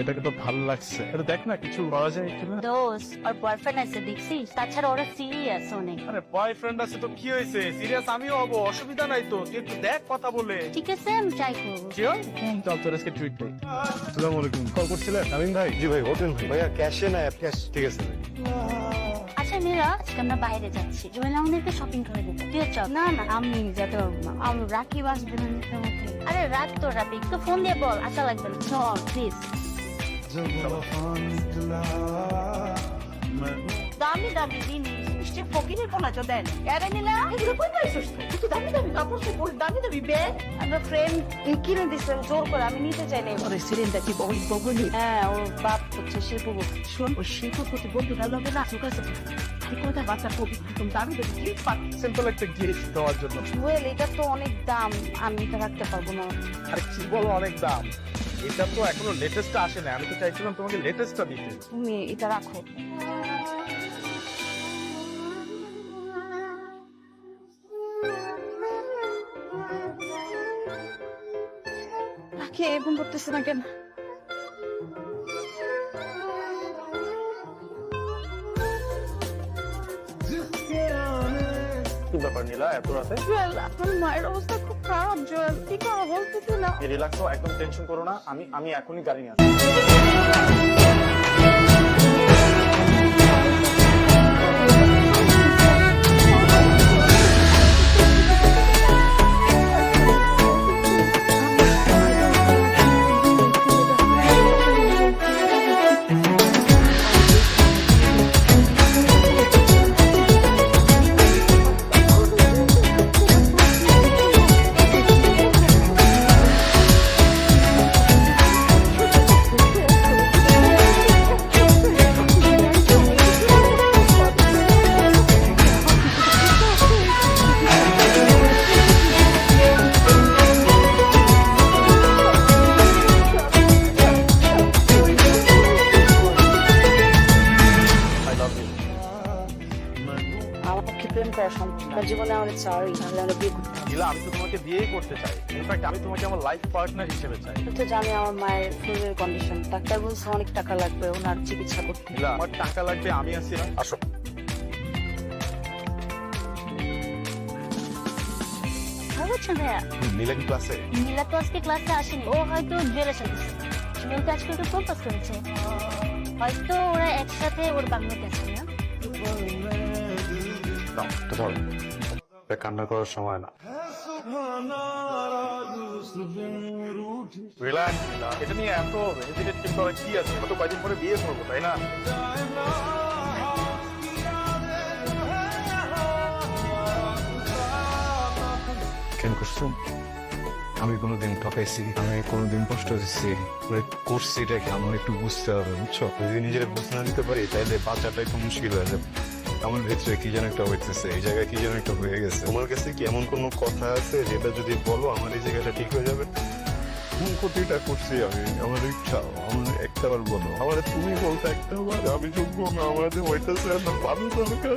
এটাকে তো ভালো লাগছে, এটা দেখ না কিছু করা যায় কিনা। দোস্ত আর বয়ফ্রেন্ড আছে দেখছিস, তাছাড়া ওরা সিরিয়াস অনেক। আরে বয়ফ্রেন্ড আছে তো কি হয়েছে, সিরিয়াস আমিও হবো, অসুবিধা নাই তো, তুই একটু দেখ কথা বলে। ঠিক আছে আমি ট্রাই করবো। শিওর? চল তোর আজকে ট্রিট দেই। আসসালামু আলাইকুম, কল করছিলেন আমিন ভাই? জি ভাই, ওঠেন ভাই। ভাইয়া ক্যাশে না ক্যাশ? ঠিক আছে ভাই। আচ্ছা নীরা, আজকে আমরা বাইরে যাচ্ছি, জুয়েল আমাদেরকে শপিং করে দিতে, তুই চল। না না আমি যেতে পারবো না, আমি রাকিব আসবে না নিতে আমাকে। আরে রাত তো রাবি, একটু ফোন দিয়ে বল আসা লাগবে না, চল প্লিজ। দামি দামি জিনিস মিষ্টি ফকিরের কোনা তো দেন এরে নিলা এগুলো কই পাইছস তুই দামি দামি কাপড় পরে দামি দামি ব্যাগ আমার ফ্রেন্ড কিনে দিচ্ছেন জোর করে, আমি নিতে চাই না। ওরে সিরিনটা কি বগলি হ্যাঁ ওর বাপ হচ্ছে শিল্পপতি। শোন ওই শিল্পপতি বন্ধু গেল না সুখ আছে তুই কোথায় বাচ্চা কবি তুমি দামি দামি কি পাচ্ছ সিম্পল একটা গিফট দেওয়ার জন্য। জুয়েল এটা তো অনেক দাম, আমি এটা রাখতে পারবো না। আরে কি বলো অনেক দাম, এটা তো এখনো লেটেস্টটা আসে না, আমি তো চাইছিলাম তোমাকে লেটেস্টটা দিতে। তুমি এটা রাখো। কে এরকম করতেছ না কেন কি ব্যাপার নীলা এত রাতে? জুয়েল আমার মায়ের অবস্থা খুব খারাপ জুয়েল কি করবো বলতেছি না রিল্যাক্স হও, একদম টেনশন করো না, আমি এখনই গাড়ি নিয়ে আসছি। I love you. আমার পক্ষে প্রেম করা সম্ভব না, জীবনে আমাদের চাই তাহলে আমরা বিয়ে করতে হবে। নীলা আমি তো তোমাকে বিয়েই করতে চাই, ইনফ্যাক্ট আমি তোমাকে আমার লাইফ পার্টনার হিসেবে চাই। তুই তো জানি আমার মায়ের ফুলের কন্ডিশন, ডাক্তার বলছে অনেক টাকা লাগবে ওনার চিকিৎসা করতে। নীলা আমার টাকা লাগবে, আমি আছি না, আসো। ভালো আছেন ভাইয়া? নীলা কি ক্লাসে? নীলা তো আজকে ক্লাসে আসেনি, ও হয়তো জুয়েলের সাথে গেছে। জুয়েলকে আজকে একটু প্রপোজ করেছে, হয়তো ওরা একসাথে ওর বাংলাতে আছে না। নাও, এটা ধরো। এটা কান্না করার সময় না। রিল্যাক্স নীলা, এটা নিয়ে এত হেজিটেট করা কি আছে, কত কয়দিন পরে বিয়ে করবো তাই না? কেন করছো? আমি কোনোদিন ঠকাইছি, আমি কোনোদিন কষ্ট দিচ্ছি, করছি এটাকে আমার একটু বুঝতে হবে, বুঝছো? যদি নিজেরা বুঝতে না দিতে পারি তাহলে বাচ্চাটা একটু মুশকিল হয়ে যাবে। আমার ভেতরে কি যেন একটা হইতেছে, এই জায়গায় কি যেন একটা হয়ে গেছে। তোমার কাছে কি এমন কোনো কথা আছে যেটা যদি বলো আমার এই জায়গাটা ঠিক হয়ে যাবে? কোন ক্ষতিটা করছি আমি? আমার ইচ্ছা, আমার একটা বার বলো। আমার তুমি বলতে একটা বার আমি যোগ্য না, আমার যে হইতেছে একটা ভালো দরকার,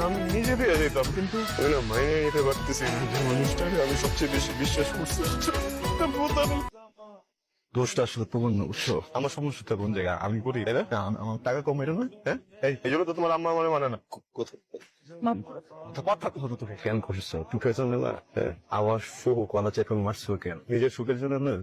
আমি নিজে দিয়ে যেতাম, কিন্তু ওই না মাইনে নিতে পারতেছি না যে মানুষটাকে আমি সবচেয়ে বেশি বিশ্বাস করছি। দোষটা আসলে তোমার না, বুঝছো? আমার সমস্যাটা কোন জায়গায় আমি করি, তাই না? আমার টাকা কম এটা না, হ্যাঁ? এই জন্য তো তোমার আম্মা আমার মানে না। কোথায় কথা কথা তুমি কেন করছো? তুমি পেছন নেবা? হ্যাঁ, আমার সুখ কলা চেপে মারছো কেন? নিজের সুখের জন্য না,